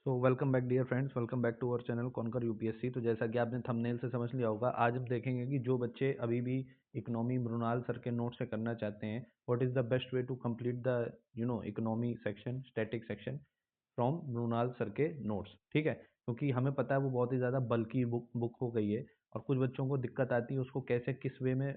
So welcome back dear friends, welcome back to our channel conquer UPSC. तो जैसा कि आपने थंबनेल से समझ लिया होगा, आज हम देखेंगे कि जो बच्चे अभी भी इकोनॉमी मृणाल सर के नोट से करना चाहते हैं, what is the best way to complete the economy section, static section from Mrunal sir के नोट्स। ठीक है, क्योंकि हमें पता है वो बहुत ही ज़्यादा बल्कि बुक हो गई है और कुछ बच्चों को दिक्कत आती है उसको कैसे किस वे में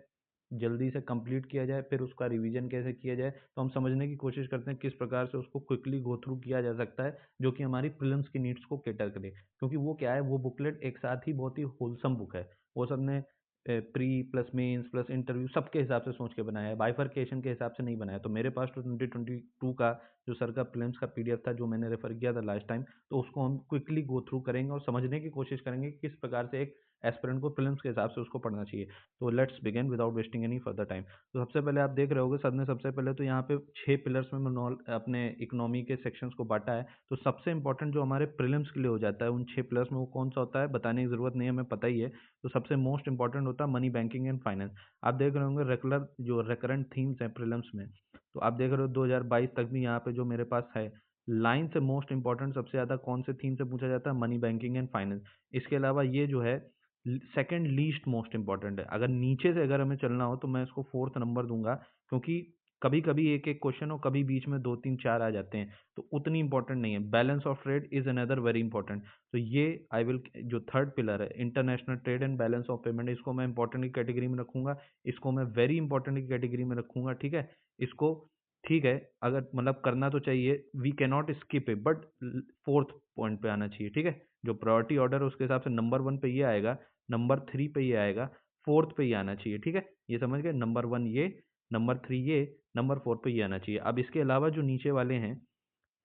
जल्दी से कंप्लीट किया जाए, फिर उसका रिवीजन कैसे किया जाए। तो हम समझने की कोशिश करते हैं किस प्रकार से उसको क्विकली गो थ्रू किया जा सकता है, जो कि हमारी प्रीलिम्स की नीड्स को कैटर करे। क्योंकि वो क्या है, वो बुकलेट एक साथ ही बहुत ही होलसम बुक है। वो सबने pre plus mains plus interview सबके हिसाब से सोच के बनाया है, बाइफरकेशन के हिसाब से नहीं बनाया। तो मेरे पास तो 2022 का जो सर का प्रीलिम्स का पीडीएफ था, जो मैंने रेफर किया था लास्ट टाइम, तो उसको हम क्विकली गो थ्रू करेंगे और समझने की कोशिश करेंगे कि किस प्रकार से एक एस्पिरेंट को प्रीलिम्स के हिसाब से उसको पढ़ना चाहिए। तो let's begin without wasting any further time. तो सबसे पहले आप देख रहे होगे सर ने सबसे पहले तो यहाँ पे 6 पिलर्स में अपने इकोनॉमी के सेक्शंस को बांटा है। तो सबसे इंपॉर्टेंट जो हमारे प्रीलिम्स के लिए हो जाता है उन 6 पिलर्स में, वो कौन सा होता है बताने की ज़रूरत नहीं है, हमें पता ही है। तो सबसे मोस्ट इंपॉर्टेंट होता है मनी, बैंकिंग एंड फाइनेंस। आप देख रहे होंगे रेगुलर जो रेकरेंट थीम्स हैं प्रीलिम्स में, तो आप देख रहे हो 2022 तक भी यहाँ पे जो मेरे पास है लाइन से मोस्ट इंपॉर्टेंट सबसे ज़्यादा कौन से थीम से पूछा जाता है, मनी, बैंकिंग एंड फाइनेंस। इसके अलावा ये जो है सेकंड लीस्ट मोस्ट इंपॉर्टेंट है। अगर नीचे से अगर हमें चलना हो तो मैं इसको फोर्थ नंबर दूंगा, क्योंकि कभी कभी एक एक क्वेश्चन और कभी बीच में 2 3 4 आ जाते हैं, तो उतनी इंपॉर्टेंट नहीं है। Balance of trade is another very important. तो ये आई विल जो थर्ड पिलर है international trade and balance of payment, इसको मैं इंपॉर्टेंट की कैटेगरी में रखूंगा, इसको मैं वेरी इंपॉर्टेंट की कैटेगरी में रखूंगा। ठीक है, इसको ठीक है, अगर मतलब करना तो चाहिए, we can not skip it, but fourth point पे आना चाहिए। ठीक है, जो प्रायोरिटी ऑर्डर है उसके हिसाब से नंबर 1 पे ये आएगा, नंबर 3 पे ये आएगा, फोर्थ पे ये आना चाहिए। ठीक है, ये समझ गए, नंबर 1 ये, नंबर 3 ये, नंबर 4 पे ये आना चाहिए। अब इसके अलावा जो नीचे वाले हैं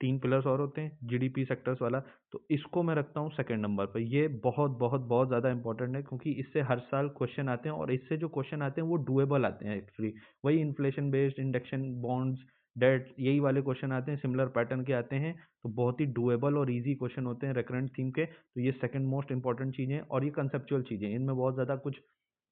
3 पिलर्स और होते हैं, जीडीपी सेक्टर्स वाला, तो इसको मैं रखता हूँ सेकंड नंबर पर। ये बहुत बहुत बहुत ज़्यादा इंपॉर्टेंट है, क्योंकि इससे हर साल क्वेश्चन आते हैं और इससे जो क्वेश्चन आते हैं वो डुएबल आते हैं एक्चुअली। वही inflation based, indexation, bonds, debt, यही वाले क्वेश्चन आते हैं, सिमिलर पैटर्न के आते हैं। तो बहुत ही डुएबल और इजी क्वेश्चन होते हैं रेकरेंट थीम के। तो ये सेकंड मोस्ट इंपॉर्टेंट चीज़ें हैं और ये कंसेप्चुअल चीज़ें, इनमें बहुत ज़्यादा कुछ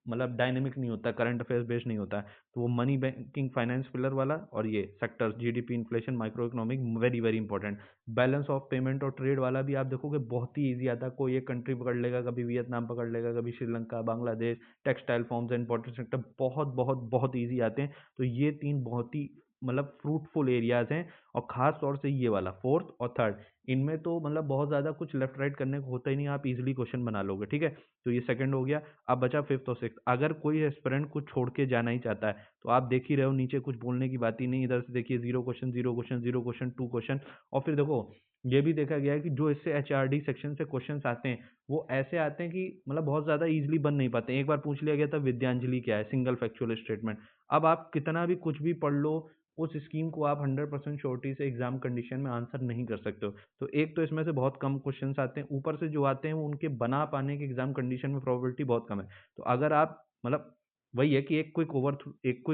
मतलब डायनेमिक नहीं होता, करंट अफेयर्स बेस्ड नहीं होता है। तो वो मनी, बैंकिंग, फाइनेंस पिलर वाला और ये sectors GDP, inflation, micro economic, very very important. Balance of payment और ट्रेड वाला भी आप देखोगे बहुत ही ईजी आता है। कोई एक कंट्री पकड़ लेगा, कभी वियतनाम पकड़ लेगा, कभी Sri Lanka, Bangladesh, textile forms and important sector, बहुत बहुत बहुत ईजी आते हैं। तो ये 3 बहुत ही मतलब फ्रूटफुल एरियाज हैं। और खास तौर से ये वाला फोर्थ और थर्ड, इनमें तो मतलब बहुत ज़्यादा कुछ लेफ्ट राइट करने को होता ही नहीं, आप इजीली क्वेश्चन बना लोगे। ठीक है, तो ये सेकंड हो गया। अब बचा फिफ्थ और सिक्स्थ। अगर कोई एस्पिरेंट कुछ छोड़ के जाना ही चाहता है, तो आप देख ही रहे हो नीचे कुछ बोलने की बात ही नहीं। इधर से देखिए 0 क्वेश्चन, 0 क्वेश्चन, 0 क्वेश्चन, 2 क्वेश्चन। और फिर देखो ये भी देखा गया है कि जो इससे एचआरडी सेक्शन से क्वेश्चन आते हैं वो ऐसे आते हैं कि मतलब बहुत ज़्यादा इजीली बन नहीं पाते। एक बार पूछ लिया गया था विद्यांजलि क्या है, सिंगल फैक्चुअल स्टेटमेंट। अब आप कितना भी कुछ भी पढ़ लो, उस स्कीम को आप 100% श्योरिटी से एग्जाम कंडीशन में आंसर नहीं कर सकते हो। तो एक तो इसमें से बहुत कम क्वेश्चंस आते हैं, ऊपर से जो आते हैं वो उनके बना पाने की एग्जाम कंडीशन में प्रोबेबिलिटी बहुत कम है। तो अगर आप मतलब वही है कि एक क्विक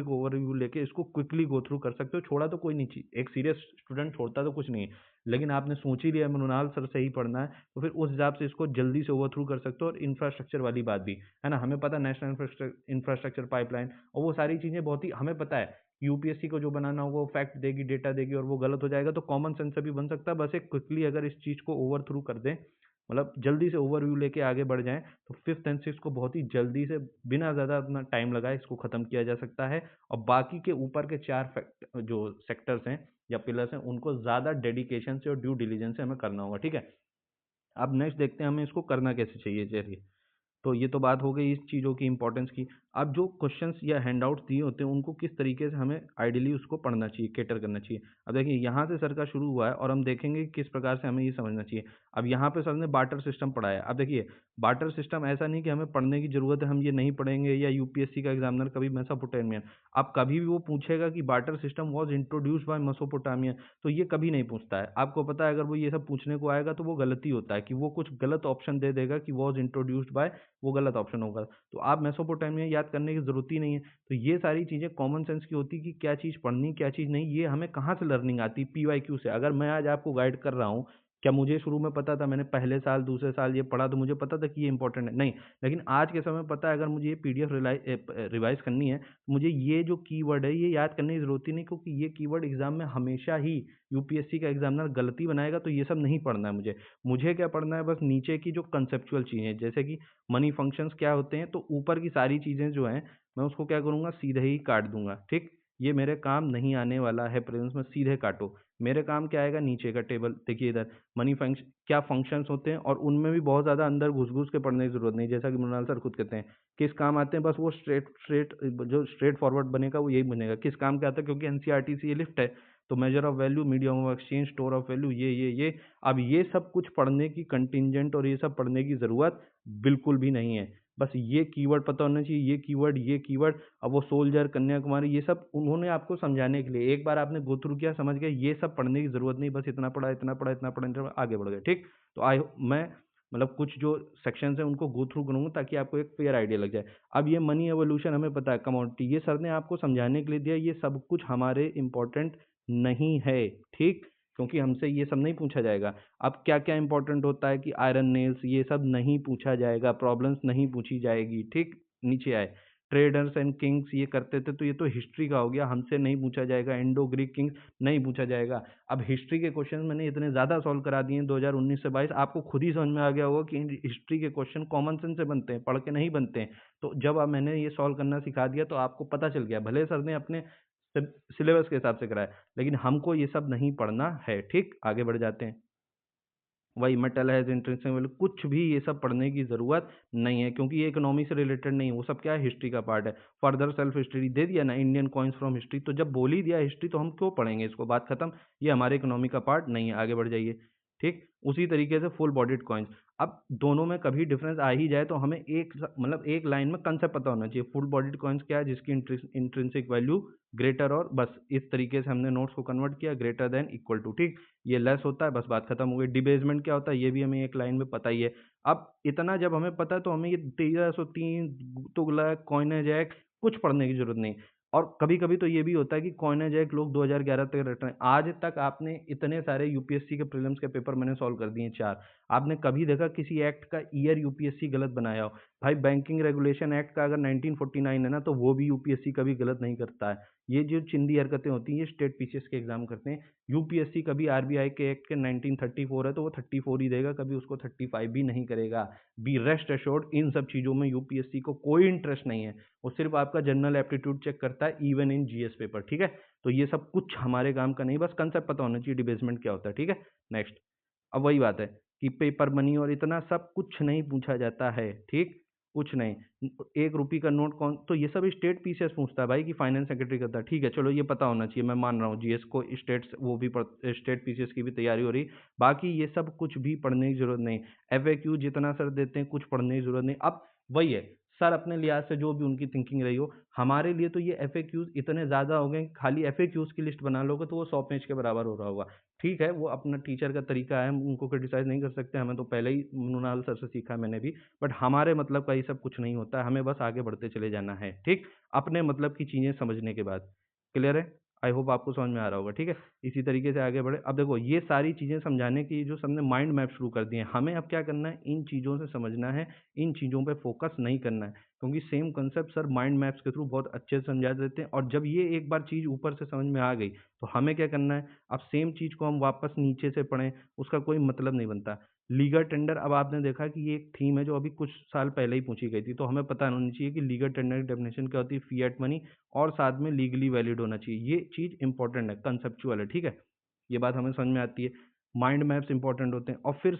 ओवरव्यू लेके इसको क्विकली गो थ्रू कर सकते हो। छोड़ा तो कोई नहीं चाहिए, एक सीरियस स्टूडेंट छोड़ता तो कुछ नहीं है, लेकिन आपने सोच ही लिया मृणाल सर से ही पढ़ना है, तो फिर उस हिसाब से इसको जल्दी से ओवर थ्रू कर सकते हो। और इंफ्रास्ट्रक्चर वाली बात भी है ना, हमें पता है नेशनल इंफ्रास्ट्रक्चर पाइपलाइन और वो सारी चीज़ें बहुत ही हमें पता है। यूपीएससी को जो बनाना होगा वो फैक्ट देगी, डेटा देगी, और वो गलत हो जाएगा तो कॉमन सेंस से भी बन सकता है। बस एक क्विकली अगर इस चीज़ को ओवर थ्रू कर दें, मतलब जल्दी से ओवरव्यू लेके आगे बढ़ जाएं, तो फिफ्थ एंड सिक्स को बहुत ही जल्दी से बिना ज़्यादा अपना टाइम लगाए इसको ख़त्म किया जा सकता है। और बाकी के ऊपर के 4 फैक्ट जो सेक्टर्स हैं या पिलर्स हैं उनको ज़्यादा डेडिकेशन से और ड्यू डिलीजेंस से हमें करना होगा। ठीक है, अब नेक्स्ट देखते हैं हमें इसको करना कैसे चाहिए। चलिए, तो ये तो बात हो गई इस चीज़ों की इंपॉर्टेंस की। अब जो क्वेश्चंस या हैंडआउट्स दिए होते हैं उनको किस तरीके से हमें आइडियली उसको पढ़ना चाहिए, कैटर करना चाहिए। अब देखिए यहाँ से सर का शुरू हुआ है और हम देखेंगे कि किस प्रकार से हमें ये समझना चाहिए। अब यहाँ पे सर ने बार्टर सिस्टम पढ़ाया। अब देखिए बार्टर सिस्टम ऐसा नहीं कि हमें पढ़ने की ज़रूरत है, हम ये नहीं पढ़ेंगे, या यूपीएससी का एग्जामिनर कभी मेसोपोटामियन, अब कभी भी वो पूछेगा कि barter system was introduced by Mesopotamia, तो ये कभी नहीं पूछता है। आपको पता है अगर वो ये सब पूछने को आएगा तो वो गलती होता है कि वो कुछ गलत ऑप्शन दे देगा कि वॉज इंट्रोड्यूस्ड बाय, वो गलत ऑप्शन होगा। तो आप मेसोपोटामिया याद करने की ज़रूरत ही नहीं है। तो ये सारी चीज़ें कॉमन सेंस की होती है कि क्या चीज़ पढ़नी क्या चीज़ नहीं। ये हमें कहाँ से लर्निंग आती है, पीवाईक्यू से। अगर मैं आज आपको गाइड कर रहा हूँ क्या मुझे शुरू में पता था? मैंने पहले साल दूसरे साल ये पढ़ा तो मुझे पता था कि ये इंपॉर्टेंट है? नहीं। लेकिन आज के समय में पता है, अगर मुझे ये पीडीएफ रिवाइज करनी है, मुझे ये जो कीवर्ड है ये याद करने की जरूरत ही नहीं, क्योंकि ये कीवर्ड एग्जाम में हमेशा ही यूपीएससी का एग्जामिनर गलती बनाएगा। तो ये सब नहीं पढ़ना है मुझे। मुझे क्या पढ़ना है? बस नीचे की जो कंसेप्चुअल चीजें, जैसे कि मनी फंक्शंस क्या होते हैं, तो ऊपर की सारी चीजें जो हैं मैं उसको क्या करूंगा, सीधे ही काट दूंगा। ठीक, ये मेरे काम नहीं आने वाला है प्रेजेंस में, सीधे काटो। मेरे काम क्या आएगा? नीचे का टेबल देखिए इधर, मनी फंक्शन क्या फंक्शंस होते हैं, और उनमें भी बहुत ज़्यादा अंदर घुस-घुस के पढ़ने की ज़रूरत नहीं, जैसा कि मृणाल सर खुद कहते हैं, किस काम आते हैं, बस वो स्ट्रेट स्ट्रेट जो स्ट्रेट फॉरवर्ड बनेगा वो यही बनेगा, किस काम क्या आता है, क्योंकि एनसीईआरटी से ये लिफ्ट है, तो measure of value, medium of exchange, store of value, ये। अब ये सब कुछ पढ़ने की कंटिंजेंट और ये सब पढ़ने की ज़रूरत बिल्कुल भी नहीं है। बस ये कीवर्ड पता होना चाहिए, ये कीवर्ड। अब वो सोल्जर, कन्याकुमारी, ये सब उन्होंने आपको समझाने के लिए, एक बार आपने गो थ्रू किया, समझ गए, ये सब पढ़ने की जरूरत नहीं, बस इतना पढ़ा, इतना पढ़ा, इतना पढ़ा, इतना पढ़ा, आगे बढ़ गए। ठीक, तो मैं मतलब कुछ जो सेक्शन है उनको गो थ्रू करूंगा ताकि आपको एक क्लियर आइडिया लग जाए। अब ये मनी एवोल्यूशन हमें पता है, कमोडिटी, ये सर ने आपको समझाने के लिए दिया, ये सब कुछ हमारे इंपॉर्टेंट नहीं है। ठीक, क्योंकि हमसे ये सब नहीं पूछा जाएगा। अब क्या क्या इंपॉर्टेंट होता है कि आयरन नेल्स, ये सब नहीं पूछा जाएगा, प्रॉब्लम्स नहीं पूछी जाएगी। ठीक, नीचे आए, ट्रेडर्स एंड किंग्स ये करते थे, तो ये तो हिस्ट्री का हो गया, हमसे नहीं पूछा जाएगा। इंडो ग्रीक किंग्स नहीं पूछा जाएगा। अब हिस्ट्री के क्वेश्चन मैंने इतने ज़्यादा सॉल्व करा दिए 2019 से 22, आपको खुद ही समझ में आ गया होगा कि हिस्ट्री के क्वेश्चन कॉमन सेंस से बनते हैं, पढ़ के नहीं बनते हैं। तो जब अब मैंने ये सॉल्व करना सिखा दिया तो आपको पता चल गया, भले सर ने अपने सिलेबस के हिसाब से कराया, लेकिन हमको ये सब नहीं पढ़ना है। ठीक, आगे बढ़ जाते हैं। वही मेटल है, इंट्रिंसिक वैल्यू, कुछ भी ये सब पढ़ने की ज़रूरत नहीं है, क्योंकि ये इकोनॉमी से रिलेटेड नहीं है, वो सब क्या है, हिस्ट्री का पार्ट है। फर्दर सेल्फ हिस्ट्री दे दिया ना, इंडियन कॉइन्स फ्रॉम हिस्ट्री, तो जब बोल ही दिया हिस्ट्री तो हम क्यों पढ़ेंगे इसको, बात खत्म। ये हमारे इकोनॉमी का पार्ट नहीं है, आगे बढ़ जाइए। ठीक, उसी तरीके से फुल बॉडीड कॉइन्स। अब दोनों में कभी डिफरेंस आ ही जाए तो हमें मतलब एक लाइन में कंसेप्ट पता होना चाहिए, फुल बॉडीड कॉइन्स क्या है, जिसकी इंट्रिंसिक वैल्यू ग्रेटर, और बस इस तरीके से हमने नोट्स को कन्वर्ट किया, ग्रेटर देन, इक्वल टू। ठीक, ये लेस होता है, बस बात खत्म हो गई। डिबेसमेंट क्या होता है, ये भी हमें एक लाइन में पता ही है। अब इतना जब हमें पता है तो हमें ये 1303, तुगलक, कॉइनेज एक्ट कुछ पढ़ने की जरूरत नहीं। और कभी कभी तो ये भी होता है कि कॉइनेज एक्ट लोग 2011 तक रट रहे हैं। आज तक आपने इतने सारे यूपीएससी के प्रीलिम्स के पेपर मैंने सॉल्व कर दिए 4, आपने कभी देखा किसी एक्ट का ईयर यूपीएससी गलत बनाया हो? भाई बैंकिंग रेगुलेशन एक्ट का अगर 1949 है ना, तो वो भी यूपीएससी कभी गलत नहीं करता है। ये जो चिंदी हरकतें होती हैं ये स्टेट पीसीएस के एग्जाम करते हैं। यूपीएससी कभी आरबीआई के एक्ट के 1934 है तो वो 34 ही देगा, कभी उसको 35 भी नहीं करेगा। बी रेस्ट एश्योर्ड, इन सब चीज़ों में यूपीएससी को कोई इंटरेस्ट नहीं है। वो सिर्फ आपका जनरल एप्टीट्यूड चेक करता है, इवन इन जीएस पेपर। ठीक है, तो ये सब कुछ हमारे काम का नहीं, बस कंसेप्ट पता होना चाहिए डिबेसमेंट क्या होता है। ठीक है, नेक्स्ट। अब वही बात है कि पेपर मनी और इतना सब कुछ नहीं पूछा जाता है। ठीक, कुछ नहीं। 1 रुपये का नोट कौन, तो ये सब स्टेट पीसीएस पूछता है भाई कि फाइनेंस सेक्रेटरी करता है। ठीक है, चलो ये पता होना चाहिए, मैं मान रहा हूँ जीएस को स्टेट, वो भी स्टेट पीसीएस की भी तैयारी हो रही। बाकी ये सब कुछ भी पढ़ने की जरूरत नहीं। एफएक्यू जितना सर देते हैं कुछ पढ़ने की जरूरत नहीं। अब वही है, सर अपने लिहाज से जो भी उनकी थिंकिंग रही हो, हमारे लिए तो ये एफएक्यूज इतने ज़्यादा हो गए, खाली एफएक्यूज की लिस्ट बना लोगे तो वो 100 पेज के बराबर हो रहा होगा। ठीक है, वो अपना टीचर का तरीका है, हम उनको क्रिटिसाइज नहीं कर सकते, हमें तो पहले ही मृणाल सर से सीखा मैंने भी। बट हमारे मतलब का ये सब कुछ नहीं होता है, हमें बस आगे बढ़ते चले जाना है। ठीक, अपने मतलब की चीज़ें समझने के बाद। क्लियर है? आई होप आपको समझ में आ रहा होगा। ठीक है, इसी तरीके से आगे बढ़े। अब देखो ये सारी चीज़ें समझाने की जो सबने माइंड मैप शुरू कर दिए हैं, हमें अब क्या करना है, इन चीज़ों से समझना है, इन चीज़ों पे फोकस नहीं करना है, क्योंकि same concept sir mind maps के थ्रू बहुत अच्छे से समझा देते हैं। और जब ये एक बार चीज़ ऊपर से समझ में आ गई तो हमें क्या करना है, अब सेम चीज़ को हम वापस नीचे से पढ़ें, उसका कोई मतलब नहीं बनता। लीगल टेंडर, अब आपने देखा कि ये एक थीम है जो अभी कुछ साल पहले ही पूछी गई थी, तो हमें पता होना चाहिए कि लीगल टेंडर की डेफिनेशन क्या होती है, फिएट मनी, और साथ में लीगली वैलिड होना चाहिए। ये चीज़ इंपॉर्टेंट है, कंसेप्चुअल है। ठीक है, ये बात हमें समझ में आती है। माइंड मैप्स इंपॉर्टेंट होते हैं, और फिर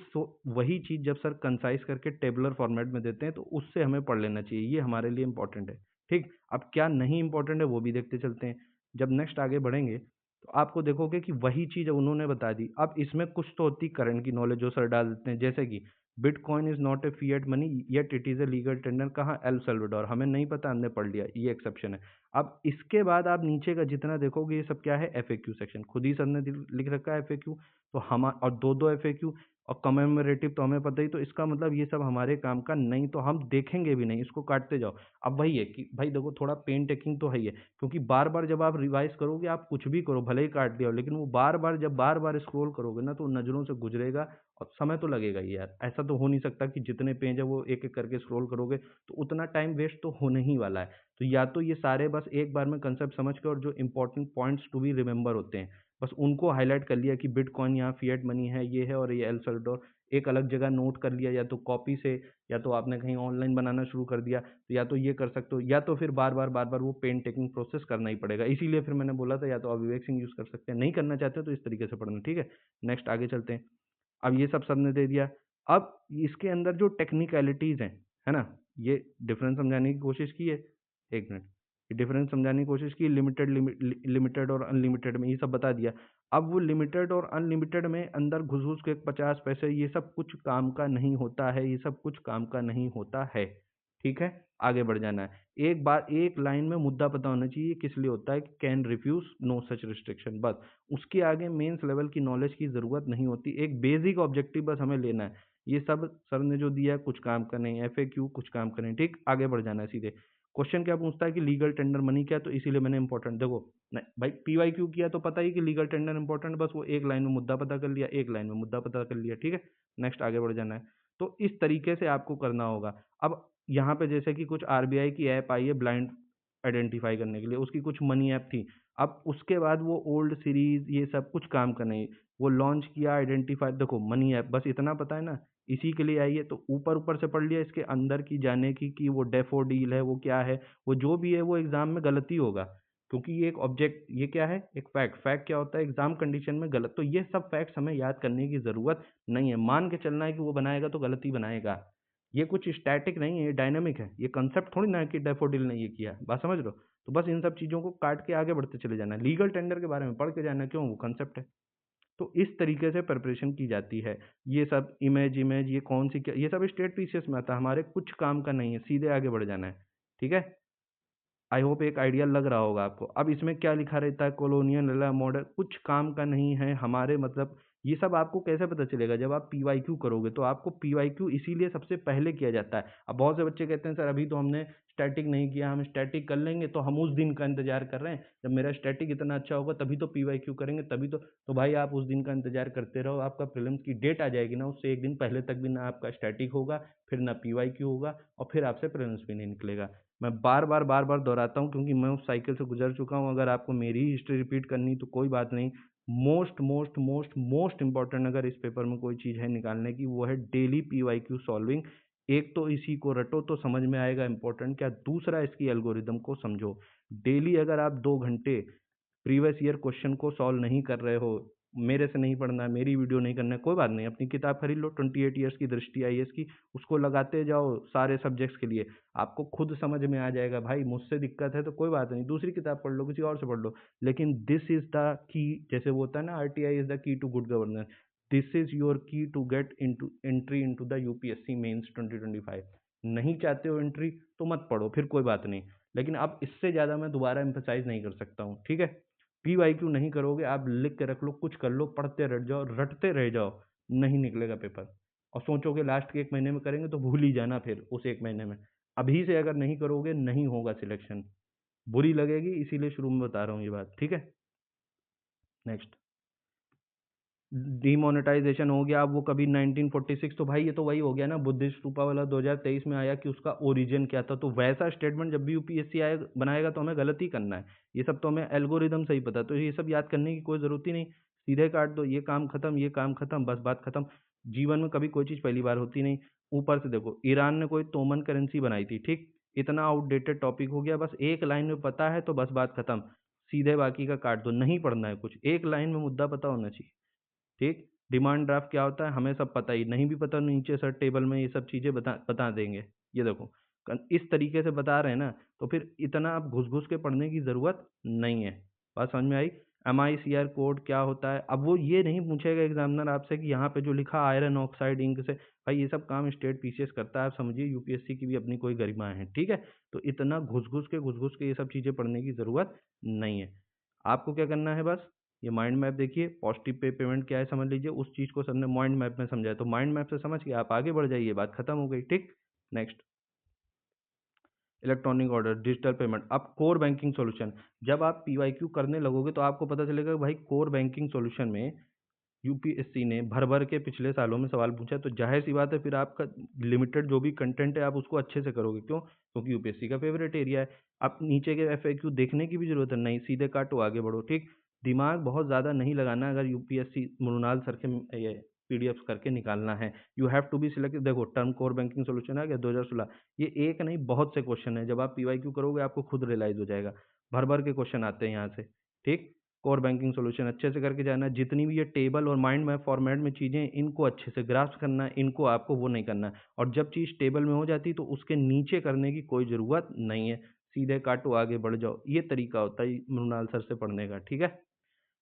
वही चीज़ जब सर कंसाइज करके टेबलर फॉर्मेट में देते हैं तो उससे हमें पढ़ लेना चाहिए, ये हमारे लिए इंपॉर्टेंट है। ठीक, अब क्या नहीं इंपॉर्टेंट है वो भी देखते चलते हैं। जब नेक्स्ट आगे बढ़ेंगे तो आपको देखोगे कि वही चीज़ उन्होंने बता दी। अब इसमें कुछ तो होती करंट की नॉलेज जो सर डाल देते हैं, जैसे कि bitcoin is not a fiat money yet it is a legal tender, कहाँ, एल सल्वाडोर, हमें नहीं पता, हमने पढ़ लिया, ये एक्सेप्शन है। अब इसके बाद आप नीचे का जितना देखोगे ये सब क्या है, एफएक्यू सेक्शन, खुद ही सर ने लिख रखा है एफएक्यू। तो हम और दो दो एफएक्यू, और कमेमोरेटिव तो हमें पता ही, तो इसका मतलब ये सब हमारे काम का नहीं, तो हम देखेंगे भी नहीं, इसको काटते जाओ। अब वही है कि भाई देखो थोड़ा पेन टेकिंग तो है ही है, क्योंकि बार-बार जब आप रिवाइज़ करोगे, आप कुछ भी करो, भले ही काट दिया हो, लेकिन वो बार-बार जब बार-बार स्क्रॉल करोगे ना, तो नज़रों से गुज़रेगा और समय तो लगेगा ही यार। ऐसा तो हो नहीं सकता कि जितने पेज है वो एक-एक करके स्क्रॉल करोगे, तो उतना टाइम वेस्ट तो होने ही वाला है। तो या तो ये सारे बस एक बार में कंसेप्ट समझ के, और जो important points to be remember होते हैं, बस उनको हाइलाइट कर लिया कि बिटकॉइन यहाँ फिएट मनी है, ये है, और ये एल साल्वाडोर, एक अलग जगह नोट कर लिया, या तो कॉपी से, या तो आपने कहीं ऑनलाइन बनाना शुरू कर दिया, तो या तो ये कर सकते हो, या तो फिर बार-बार वो पेन टेकिंग प्रोसेस करना ही पड़ेगा। इसीलिए फिर मैंने बोला था या तो आप विवेक सिंह यूज़ कर सकते हैं, नहीं करना चाहते हो तो इस तरीके से पढ़ना, ठीक है? नेक्स्ट आगे चलते हैं। अब ये सब सबने दे दिया। अब इसके अंदर जो टेक्निकैलिटीज़ हैं, है ना? ये डिफरेंस समझाने की कोशिश की है। 1 मिनट। ये डिफरेंस समझाने की कोशिश की, लिमिटेड और अनलिमिटेड में, ये सब बता दिया। अब वो लिमिटेड और अनलिमिटेड में अंदर घुस-घुस के 50 पैसे, ये सब कुछ काम का नहीं होता है, ये सब कुछ काम का नहीं होता है। ठीक है? आगे बढ़ जाना है। एक बार एक लाइन में मुद्दा पता होना चाहिए किस लिए होता है, can refuse, no such restriction, बस। उसके आगे मेंस लेवल की नॉलेज की ज़रूरत नहीं होती, एक बेसिक ऑब्जेक्टिव बस हमें लेना है। ये सब सर ने जो दिया है कुछ काम का नहीं, एफएक्यू कुछ काम का नहीं, ठीक? आगे बढ़ जाना है सीधे। क्वेश्चन क्या पूछता है कि लीगल टेंडर मनी क्या है, तो इसीलिए मैंने इम्पोर्टेंट देखो, नहीं भाई पीवाईक्यू किया तो पता ही कि लीगल टेंडर इम्पोर्टेंट, बस वो एक लाइन में मुद्दा पता कर लिया, एक लाइन में मुद्दा पता कर लिया, ठीक है? नेक्स्ट आगे बढ़ जाना है। तो इस तरीके से आपको करना होगा। अब यहाँ पे जैसे कि कुछ आरबीआई की ऐप आई है ब्लाइंड आइडेंटिफाई करने के लिए, उसकी कुछ मनी ऐप थी। अब उसके बाद वो ओल्ड सीरीज़ ये सब कुछ काम का नहीं, वो लॉन्च किया आइडेंटिफाई, देखो मनी ऐप, बस इतना पता है ना, इसी के लिए आई है, तो ऊपर-ऊपर से पढ़ लिया, इसके अंदर की जाने की कि वो डैफोडिल है, वो क्या है, वो जो भी है वो एग्ज़ाम में गलत ही होगा। क्योंकि ये एक ऑब्जेक्ट, ये क्या है? एक फैक्ट, फैक्ट क्या होता है? एग्ज़ाम कंडीशन में गलत, तो ये सब फैक्ट्स हमें याद करने की ज़रूरत नहीं है, मान के चलना है कि वो बनाएगा तो गलत ही बनाएगा। ये कुछ स्टैटिक नहीं है, ये डायनामिक है। ये कांसेप्ट थोड़ी ना है कि डैफोडिल ने ये किया है, बात समझ रहे हो? तो बस इन सब चीज़ों को काट के आगे बढ़ते चले जाना है। लीगल टेंडर के बारे में पढ़ के जाना है, क्यों? वो कांसेप्ट है। तो इस तरीके से प्रिपरेशन की जाती है। ये सब इमेज ये कौन-सी क्या, ये सब स्टेट पीसीएस में आता है, हमारे कुछ काम का नहीं है, सीधे आगे बढ़ जाना है। ठीक है? आई होप एक आइडिया लग रहा होगा आपको। अब इसमें क्या लिखा रहता है, कॉलोनियल एरा मॉडल, कुछ काम का नहीं है हमारे, मतलब ये सब आपको कैसे पता चलेगा? जब आप पीवाईक्यू करोगे, तो आपको पीवाईक्यू इसीलिए सबसे पहले किया जाता है। अब बहुत से बच्चे कहते हैं सर अभी तो हमने स्टैटिक नहीं किया, हम स्टैटिक कर लेंगे, तो हम उस दिन का इंतज़ार कर रहे हैं, जब मेरा स्टैटिक इतना अच्छा होगा तभी तो पीवाईक्यू करेंगे, तभी तो भाई आप उस दिन का इंतज़ार करते रहो, आपका प्रीलिम्स की डेट आ जाएगी ना, उससे 1 दिन पहले तक भी ना आपका स्टैटिक होगा, फिर ना पीवाईक्यू होगा, और फिर आपसे प्रीलिम्स भी नहीं निकलेगा। मैं बार-बार दोहराता हूँ, क्योंकि मैं उस साइकिल से गुज़र चुका हूँ। अगर आपको मेरी ही हिस्ट्री रिपीट करनी तो कोई बात नहीं। मोस्ट इम्पोर्टेंट अगर इस पेपर में कोई चीज़ है निकालने की, वो है डेली पीवाईक्यू सॉल्विंग। एक तो इसी को रटो तो समझ में आएगा इम्पोर्टेंट क्या, दूसरा इसकी एल्गोरिदम को समझो। डेली अगर आप 2 घंटे प्रीवियस ईयर क्वेश्चन को सॉल्व नहीं कर रहे हो, मेरे से नहीं पढ़ना है, मेरी वीडियो नहीं करना है, कोई बात नहीं, अपनी किताब खरीद लो 28 ईयर्स की दृष्टि आईएएस की, उसको लगाते जाओ सारे सब्जेक्ट्स के लिए, आपको खुद समझ में आ जाएगा। भाई मुझसे दिक्कत है तो कोई बात नहीं, दूसरी किताब पढ़ लो, किसी और से पढ़ लो, लेकिन दिस इज़ द की, जैसे वो होता है ना, RTI is the key to good governance, this is your key to get into entry into the UPSC mains 2025। नहीं चाहते हो एंट्री तो मत पढ़ो, फिर कोई बात नहीं, लेकिन अब इससे ज़्यादा मैं दोबारा एम्फसाइज़ नहीं कर सकता हूँ, ठीक है? पीवाईक्यू नहीं करोगे, आप लिख के रख लो, कुछ कर लो, पढ़ते रट जाओ, रटते रह जाओ, नहीं निकलेगा पेपर। और सोचोगे लास्ट के 1 महीने में करेंगे, तो भूल ही जाना फिर उस 1 महीने में। अभी से अगर नहीं करोगे, नहीं होगा सिलेक्शन। बुरी लगेगी, इसीलिए शुरू में बता रहा हूँ ये बात, ठीक है? नेक्स्ट, डिमोनेटाइजेशन हो गया। अब वो कभी 1946, तो भाई ये तो वही हो गया ना, बुद्धिस्ट स्तूपा वाला 2023 में आया कि उसका ओरिजिन क्या था, तो वैसा स्टेटमेंट जब भी यूपीएससी आए बनाएगा तो हमें गलत ही करना है। ये सब तो हमें एल्गोरिदम से ही पता है, तो ये सब याद करने की कोई ज़रूरत ही नहीं, सीधे काट दो, ये काम खत्म, ये काम खत्म, बस बात खत्म। जीवन में कभी कोई चीज़ पहली बार होती नहीं। ऊपर से देखो, ईरान ने कोई तोमन करेंसी बनाई थी, ठीक? इतना आउटडेटेड टॉपिक हो गया, बस एक लाइन में पता है तो बस बात खत्म, सीधे बाकी का काट दो, नहीं पढ़ना है कुछ, एक लाइन में मुद्दा पता होना चाहिए। ठीक? डिमांड ड्राफ्ट क्या होता है हमें सब पता ही, नहीं भी पता नीचे सर टेबल में ये सब चीज़ें बता बता देंगे। ये देखो, इस तरीके से बता रहे हैं ना, तो फिर इतना आप घुस-घुस के पढ़ने की ज़रूरत नहीं है। बात समझ में आई? एमआईसीआर कोड क्या होता है? अब वो ये नहीं पूछेगा एग्ज़ामिनर आपसे कि यहाँ पे जो लिखा आयरन ऑक्साइड इंक से, भाई ये सब काम स्टेट पीसीएस करता है, आप समझिए यूपीएससी की भी अपनी कोई गरिमा है, ठीक है? तो इतना घुस-घुस के ये सब चीज़ें पढ़ने की ज़रूरत नहीं है। आपको क्या करना है बस, ये माइंड मैप देखिए, पॉजिटिव पे पेमेंट क्या है समझ लीजिए, उस चीज़ को सर ने माइंड मैप में समझाया, तो माइंड मैप से समझ के आप आगे बढ़ जाइए, बात खत्म हो गई, ठीक। Next, electronic order, digital payment. अब कोर बैंकिंग सॉल्यूशन, जब आप पीवाईक्यू करने लगोगे तो आपको पता चलेगा कि भाई कोर बैंकिंग सॉल्यूशन में यूपीएससी ने भर भर के पिछले सालों में सवाल पूछा, तो जाहिर सी बात है फिर आपका लिमिटेड जो भी कंटेंट है आप उसको अच्छे से करोगे। क्यों? क्योंकि यूपीएससी का फेवरेट एरिया है। आप नीचे के एफएक्यू देखने की भी जरूरत है नहीं, सीधे काटो आगे बढ़ो, ठीक। दिमाग बहुत ज़्यादा नहीं लगाना अगर यूपीएससी मृणाल सर के ये पीडीएफ करके निकालना है। You have to be select. देखो टर्म कोर बैंकिंग सोल्यूशन आ गया 2016, ये एक नहीं बहुत से क्वेश्चन है, जब आप पीवाईक्यू करोगे आपको खुद रियलाइज हो जाएगा, भर भर के क्वेश्चन आते हैं यहाँ से, ठीक। कोर बैंकिंग सॉल्यूशन अच्छे से करके जाना है, जितनी भी ये टेबल और माइंड मैप फॉर्मेट में चीज़ें हैं, इनको अच्छे से ग्रास्प करना है, इनको आपको वो नहीं करना है। और जब चीज़ टेबल में हो जाती है तो उसके नीचे करने की कोई ज़रूरत नहीं है, सीधे काटो आगे बढ़ जाओ, ये तरीका होता है मृणाल सर से पढ़ने का, ठीक है।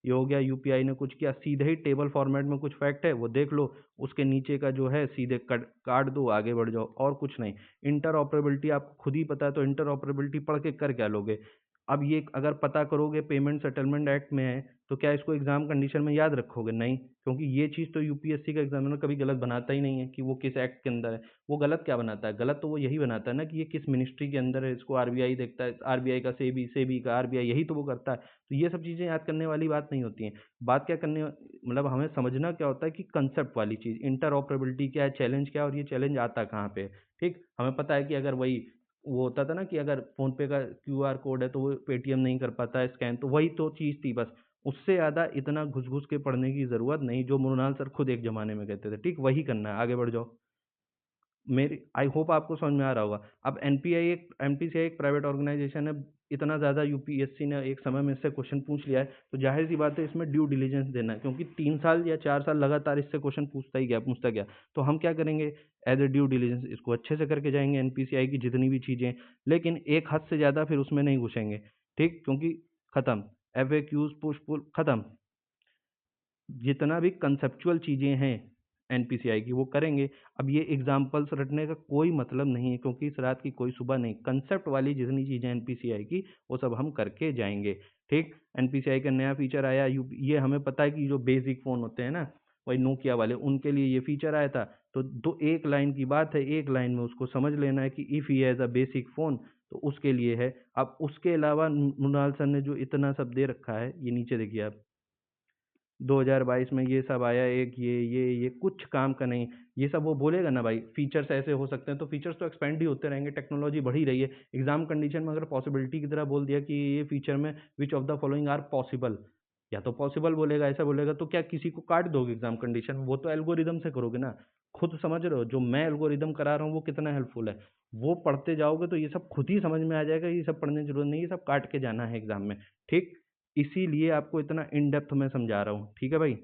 ये हो गया, यूपीआई ने कुछ किया, सीधे ही टेबल फॉर्मेट में कुछ फैक्ट है वो देख लो, उसके नीचे का जो है सीधे कट काट दो, आगे बढ़ जाओ, और कुछ नहीं। इंटर ऑपरेबिलिटी आपको खुद ही पता है, तो इंटर ऑपरेबिलिटी पढ़ के कर क्या लोगे? अब ये अगर पता करोगे पेमेंट सेटलमेंट एक्ट में है, तो क्या इसको एग्जाम कंडीशन में याद रखोगे? नहीं, क्योंकि ये चीज़ तो यूपीएससी का एग्जामिनर कभी गलत बनाता ही नहीं है कि वो किस एक्ट के अंदर है। वो गलत क्या बनाता है? गलत तो वो यही बनाता है ना कि ये किस मिनिस्ट्री के अंदर है, इसको आरबीआई देखता है, आरबीआई का सेबी, सेबी का आरबीआई, यही तो वो करता है। तो ये सब चीज़ें याद करने वाली बात नहीं होती हैं। बात क्या करने, मतलब हमें समझना क्या होता है कि कंसेप्ट वाली चीज़, इंटरऑपरेबिलिटी क्या है, चैलेंज क्या है, और ये चैलेंज आता कहाँ पे है, ठीक। हमें पता है कि अगर वही वो होता था ना कि अगर फोन पे का क्यूआर कोड है तो वो पेटीएम नहीं कर पाता है स्कैन, तो वही तो चीज़ थी बस। उससे ज़्यादा इतना घुस घुस के पढ़ने की ज़रूरत नहीं, जो मृणाल सर खुद एक ज़माने में कहते थे, ठीक। वही करना है, आगे बढ़ जाओ। मेरी आई होप आपको समझ में आ रहा होगा। अब एनपीआई एक एनपीसीआई एक प्राइवेट ऑर्गेनाइजेशन है, इतना ज़्यादा यूपीएससी ने एक समय में इससे क्वेश्चन पूछ लिया है, तो जाहिर सी बात है इसमें ड्यू डिलिजेंस देना है, क्योंकि 3 साल या 4 साल लगातार इससे क्वेश्चन पूछता गया। तो हम क्या करेंगे, एज ए ड्यू डिलिजेंस इसको अच्छे से करके जाएंगे, एनपीसीआई की जितनी भी चीज़ें, लेकिन एक हद से ज़्यादा फिर उसमें नहीं घुसेंगे, ठीक। क्योंकि खत्म, F A Qs push pull खत्म, जितना भी कंसेप्चुअल चीज़ें हैं एनपीसीआई की वो करेंगे। अब ये एग्जाम्पल्स रटने का कोई मतलब नहीं है, क्योंकि इस रात की कोई सुबह नहीं, कंसेप्ट वाली जितनी चीज़ें एनपीसीआई की वो सब हम करके जाएंगे, ठीक। एनपीसीआई का नया फीचर आया, ये हमें पता है कि जो बेसिक फ़ोन होते हैं ना, वही नोकिया वाले, उनके लिए ये फीचर आया था। तो दो एक लाइन की बात है, एक लाइन में उसको समझ लेना है कि if he has a basic phone, तो उसके लिए है। अब उसके अलावा मृणाल सर ने जो इतना सब दे रखा है, ये नीचे देखिए आप, 2022 में ये सब आया, एक ये कुछ काम का नहीं। ये सब वो बोलेगा ना भाई फीचर्स ऐसे हो सकते हैं, तो फीचर्स तो एक्सपेंड ही होते रहेंगे, टेक्नोलॉजी बढ़ी रही है। एग्जाम कंडीशन में अगर पॉसिबिलिटी की तरह बोल दिया कि ये फीचर में which of the following are possible, या तो पॉसिबल बोलेगा, ऐसा बोलेगा, तो क्या किसी को काट दोगे एग्जाम कंडीशन में? वो तो एल्गोरिदम से करोगे ना। खुद समझ रहे हो जो मैं एल्गोरिदम करा रहा हूँ वो कितना हेल्पफुल है। वो पढ़ते जाओगे तो ये सब खुद ही समझ में आ जाएगा, ये सब पढ़ने की जरूरत नहीं, ये सब काट के जाना है एग्जाम में, ठीक। इसीलिए आपको इतना इन डेप्थ में समझा रहा हूँ, ठीक है भाई।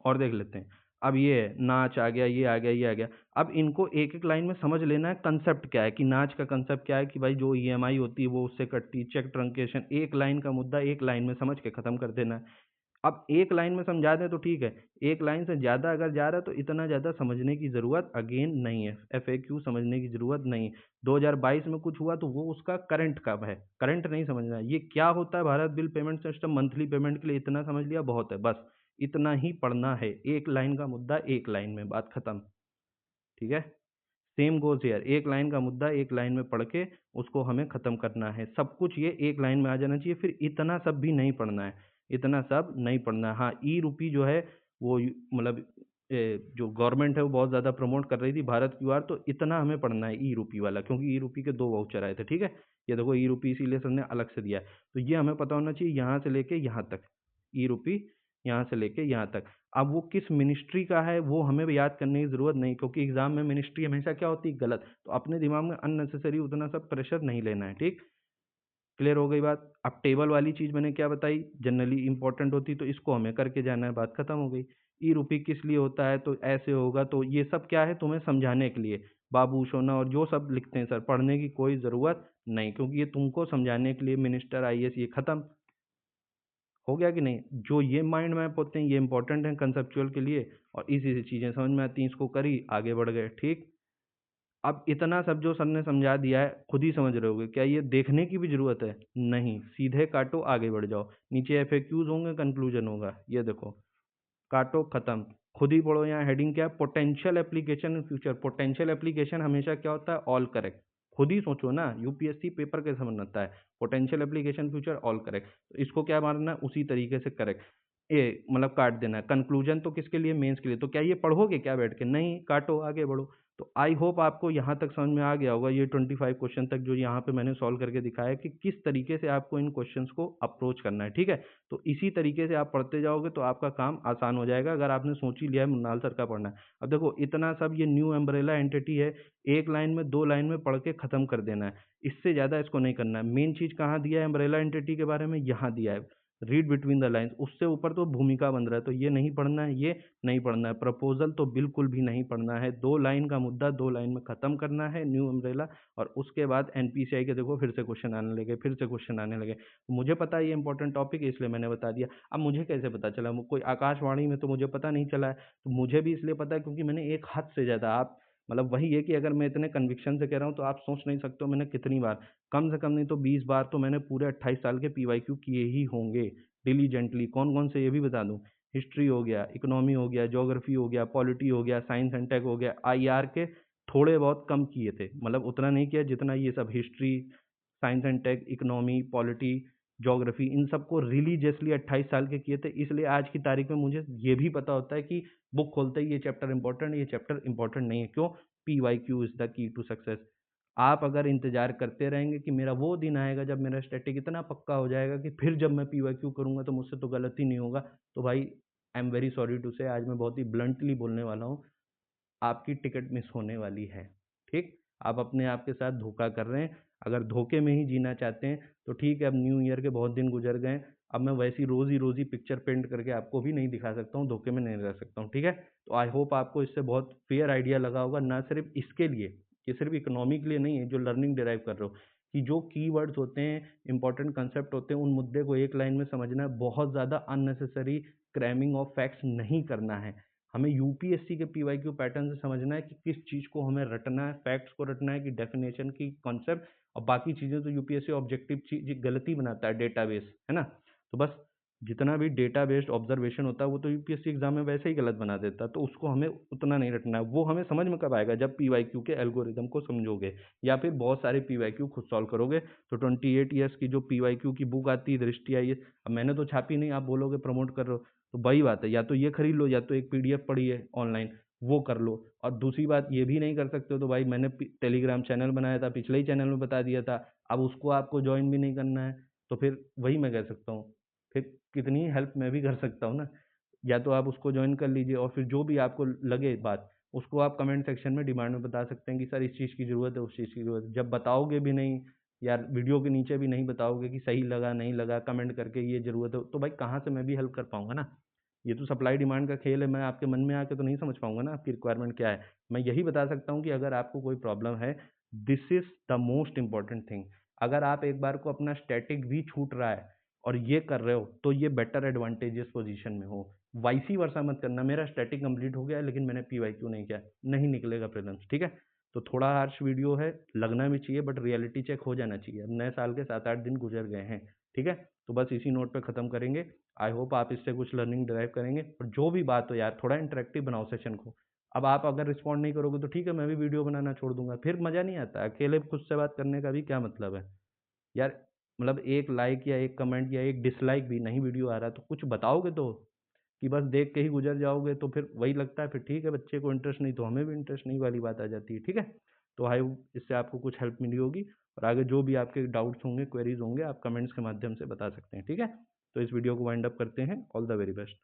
और देख लेते हैं। अब ये है, नाच आ गया, ये आ गया, ये आ गया। अब इनको एक एक लाइन में समझ लेना है, कंसेप्ट क्या है, कि नाच का कंसेप्ट क्या है, कि भाई जो ईएमआई होती है वो उससे कटती है, चेक ट्रंकेशन, एक लाइन का मुद्दा एक लाइन में समझ के खत्म कर देना है। अब एक लाइन में समझा दें तो ठीक है, एक लाइन से ज़्यादा अगर जा रहा है तो इतना ज़्यादा समझने की ज़रूरत अगेन नहीं है, एफएक्यू समझने की ज़रूरत नहीं है। 2022 में कुछ हुआ तो वो उसका करंट कब है, करंट नहीं समझना है। ये क्या होता है Bharat bill payment system, monthly payment के लिए इतना समझ लिया बहुत है, बस इतना ही पढ़ना है। एक लाइन का मुद्दा एक लाइन में, बात खत्म, ठीक है। सेम गोज हियर, एक लाइन का मुद्दा एक लाइन में पढ़ के उसको हमें खत्म करना है। सब कुछ ये एक लाइन में आ जाना चाहिए, फिर इतना सब भी नहीं पढ़ना है, इतना सब नहीं पढ़ना है। हाँ, ई रूपी जो है वो मतलब जो गवर्नमेंट है वो बहुत ज़्यादा प्रमोट कर रही थी भारत क्यूआर, तो इतना हमें पढ़ना है ई रूपी वाला, क्योंकि ई रूपी के 2 वाउचर आए थे, ठीक है। ये देखो ई रूपी इसीलिए सर ने अलग से दिया है, तो ये हमें पता होना चाहिए यहाँ से लेके यहाँ तक, ई रूपी यहाँ से लेके यहाँ तक। अब वो किस मिनिस्ट्री का है वो हमें भी याद करने की ज़रूरत नहीं, क्योंकि एग्जाम में मिनिस्ट्री हमेशा क्या होती है, गलत। तो अपने दिमाग में अननेसेसरी उतना सब प्रेशर नहीं लेना है, ठीक। क्लियर हो गई बात। अब टेबल वाली चीज़ मैंने क्या बताई, जनरली इंपॉर्टेंट होती, तो इसको हमें करके जाना है, बात खत्म हो गई। ई रूपी किस लिए होता है, तो ऐसे होगा, तो ये सब क्या है तुम्हें समझाने के लिए। बाबू सोना और जो सब लिखते हैं सर, पढ़ने की कोई ज़रूरत नहीं, क्योंकि ये तुमको समझाने के लिए, मिनिस्टर आईएएस, ये खत्म हो गया कि नहीं। जो ये माइंड मैप होते हैं ये इंपॉर्टेंट हैं कंसेप्चुअल के लिए, और इसी से चीज़ें समझ में आती हैं, इसको करी आगे बढ़ गए, ठीक। अब इतना सब जो सर ने समझा दिया है खुद ही समझ रहे होगे, क्या ये देखने की भी ज़रूरत है? नहीं, सीधे काटो आगे बढ़ जाओ। नीचे एफएक्यूज़ होंगे, कंक्लूजन होगा, ये देखो, काटो खत्म। खुद ही पढ़ो, यहाँ हेडिंग क्या है, potential application in future. Potential application हमेशा क्या होता है, ऑल करेक्ट। खुद ही सोचो ना, यूपीएससी पेपर कैसे बनाता है, potential application future all correct, तो इसको क्या मारना है, उसी तरीके से करेक्ट। ए मतलब काट देना है। कंक्लूजन तो किसके लिए, मेंस के लिए। तो क्या ये पढ़ोगे क्या बैठ के, नहीं, काटो आगे बढ़ो। तो आई होप आपको यहाँ तक समझ में आ गया होगा, ये 25 क्वेश्चन तक जो यहाँ पे मैंने सॉल्व करके दिखाया कि किस तरीके से आपको इन क्वेश्चंस को अप्रोच करना है, ठीक है। तो इसी तरीके से आप पढ़ते जाओगे तो आपका काम आसान हो जाएगा, अगर आपने सोच ही लिया है मृणाल सर का पढ़ना है। अब देखो, इतना सब ये न्यू अम्ब्रेला एंटिटी है, एक लाइन में 2 लाइन में पढ़ के खत्म कर देना है, इससे ज़्यादा इसको नहीं करना है। मेन चीज़ कहाँ दिया है अम्ब्रेला एंटिटी के बारे में, यहाँ दिया है, रीड बिटवीन द लाइन्स। उससे ऊपर तो भूमिका बन रहा है, तो ये नहीं पढ़ना है, ये नहीं पढ़ना है। प्रपोजल तो बिल्कुल भी नहीं पढ़ना है, 2 लाइन का मुद्दा 2 लाइन में खत्म करना है, न्यू अम्ब्रेला। और उसके बाद एनपीसीआई के देखो फिर से क्वेश्चन आने लगे, फिर से क्वेश्चन आने लगे। मुझे पता है ये इंपॉर्टेंट टॉपिक है, इसलिए मैंने बता दिया। अब मुझे कैसे पता चला, कोई आकाशवाणी में तो मुझे पता नहीं चला है, तो मुझे भी इसलिए पता है क्योंकि मैंने एक हद से ज़्यादा, आप मतलब वही है कि अगर मैं इतने कन्विक्शन से कह रहा हूँ तो आप सोच नहीं सकते हो मैंने कितनी बार, कम से कम नहीं तो 20 बार तो मैंने पूरे 28 साल के पीवाईक्यू किए ही होंगे डिलीजेंटली। कौन-कौन से ये भी बता दूँ, हिस्ट्री हो गया, इकोनॉमी हो गया, ज्योग्राफी हो गया, पॉलिटी हो गया, साइंस एंड टेक हो गया, आईआर के थोड़े बहुत कम किए थे, मतलब उतना नहीं किया जितना ये सब history, science and tech, economy, polity, geography, इन सबको रिलीजियसली 28 साल के किए थे। इसलिए आज की तारीख में मुझे ये भी पता होता है कि बुक खोलते ही ये चैप्टर इंपॉर्टेंट, ये चैप्टर इंपॉर्टेंट नहीं है। क्यों? PYQ is the key to success. आप अगर इंतजार करते रहेंगे कि मेरा वो दिन आएगा जब मेरा स्टैटिक इतना पक्का हो जाएगा कि फिर जब मैं पीवाईक्यू करूंगा तो मुझसे तो गलत ही नहीं होगा, तो भाई I am very sorry to say, आज मैं बहुत ही ब्लंटली बोलने वाला हूँ, आपकी टिकट मिस होने वाली है। ठीक, आप अपने आप के साथ धोखा कर रहे हैं। अगर धोखे में ही जीना चाहते हैं तो ठीक है, अब न्यू ईयर के बहुत दिन गुजर गए, अब मैं वैसी रोज़ ही पिक्चर पेंट करके आपको भी नहीं दिखा सकता हूँ, धोखे में नहीं रह सकता हूँ, ठीक है। तो आई होप आपको इससे बहुत फेयर आइडिया लगा होगा, ना सिर्फ इसके लिए, ये सिर्फ इकोनॉमी के लिए नहीं है जो लर्निंग डिराइव कर रहे हो, कि जो कीवर्ड्स होते हैं, इंपॉर्टेंट कंसेप्ट होते हैं, उन मुद्दे को एक लाइन में समझना है, बहुत ज़्यादा अननेसेसरी क्रैमिंग ऑफ फैक्ट्स नहीं करना है। हमें यूपीएससी के पीवाईक्यू पैटर्न से समझना है कि किस चीज़ को हमें रटना है, फैक्ट्स को रटना है कि डेफिनेशन की कॉन्सेप्ट, और बाकी चीज़ें तो यूपीएससी ऑब्जेक्टिव चीज गलती बनाता है, डेटाबेस है ना। तो बस जितना भी डेटा बेस्ड ऑब्जर्वेशन होता है वो तो यूपीएससी एग्जाम में वैसे ही गलत बना देता है, तो उसको हमें उतना नहीं रटना है। वो हमें समझ में कब आएगा, जब पीवाईक्यू के एल्गोरिदम को समझोगे या फिर बहुत सारे पीवाईक्यू खुद सॉल्व करोगे। तो 28 ईयर्स की जो पीवाईक्यू की बुक आती है, दृष्टि आई है, अब मैंने तो छापी नहीं, आप बोलोगे प्रमोट कर रहे हो, तो वही बात है, या तो ये खरीद लो या तो एक पीडीएफ पड़ी है ऑनलाइन वो कर लो। और दूसरी बात ये भी नहीं कर सकते हो तो भाई मैंने टेलीग्राम चैनल बनाया था, पिछले ही चैनल में बता दिया था, अब उसको आपको ज्वाइन भी नहीं करना है, तो फिर वही मैं कह सकता हूँ, फिर कितनी हेल्प मैं भी कर सकता हूँ ना। या तो आप उसको ज्वाइन कर लीजिए और फिर जो भी आपको लगे बात, उसको आप कमेंट सेक्शन में डिमांड में बता सकते हैं कि सर इस चीज़ की ज़रूरत है, उस चीज़ की ज़रूरत है। जब बताओगे भी नहीं, यार वीडियो के नीचे भी नहीं बताओगे कि सही लगा नहीं लगा, कमेंट करके ये ज़रूरत है, तो भाई कहाँ से मैं भी हेल्प कर पाऊंगा ना। ये तो सप्लाई डिमांड का खेल है, मैं आपके मन में आके तो नहीं समझ पाऊंगा ना आपकी रिक्वायरमेंट क्या है। मैं यही बता सकता हूँ कि अगर आपको कोई प्रॉब्लम है, this is the most important thing. अगर आप एक बार को अपना स्टैटिक भी छूट रहा है और ये कर रहे हो तो ये बेटर एडवांटेजेस पोजीशन में हो। वाइसी वर्सा मत करना, मेरा स्टैटिक कंप्लीट हो गया है लेकिन मैंने पीवाईक्यू नहीं किया, नहीं निकलेगा प्रीलिम्स, ठीक है। तो थोड़ा हार्श वीडियो है, लगना भी चाहिए, बट रियलिटी चेक हो जाना चाहिए। अब नए साल के 7-8 दिन गुजर गए हैं, ठीक है। तो बस इसी नोट पे ख़त्म करेंगे। आई होप आप इससे कुछ लर्निंग डिराइव करेंगे, और जो भी बात हो यार थोड़ा इंटरेक्टिव बनाओ सेशन को। अब आप अगर रिस्पॉन्ड नहीं करोगे तो ठीक है, मैं भी वीडियो बनाना छोड़ दूंगा, फिर मज़ा नहीं आता। अकेले खुद से बात करने का भी क्या मतलब है यार। मतलब एक लाइक या एक कमेंट या एक डिसलाइक भी, नहीं वीडियो आ रहा तो कुछ बताओगे तो, कि बस देख के ही गुजर जाओगे, तो फिर वही लगता है, फिर ठीक है बच्चे को इंटरेस्ट नहीं तो हमें भी इंटरेस्ट नहीं वाली बात आ जाती है, ठीक है। तो आई होप इससे आपको कुछ हेल्प मिली होगी, और आगे जो भी आपके डाउट्स होंगे, क्वेरीज होंगे, आप कमेंट्स के माध्यम से बता सकते हैं, ठीक है। तो इस वीडियो को वाइंड अप करते हैं। All the very best.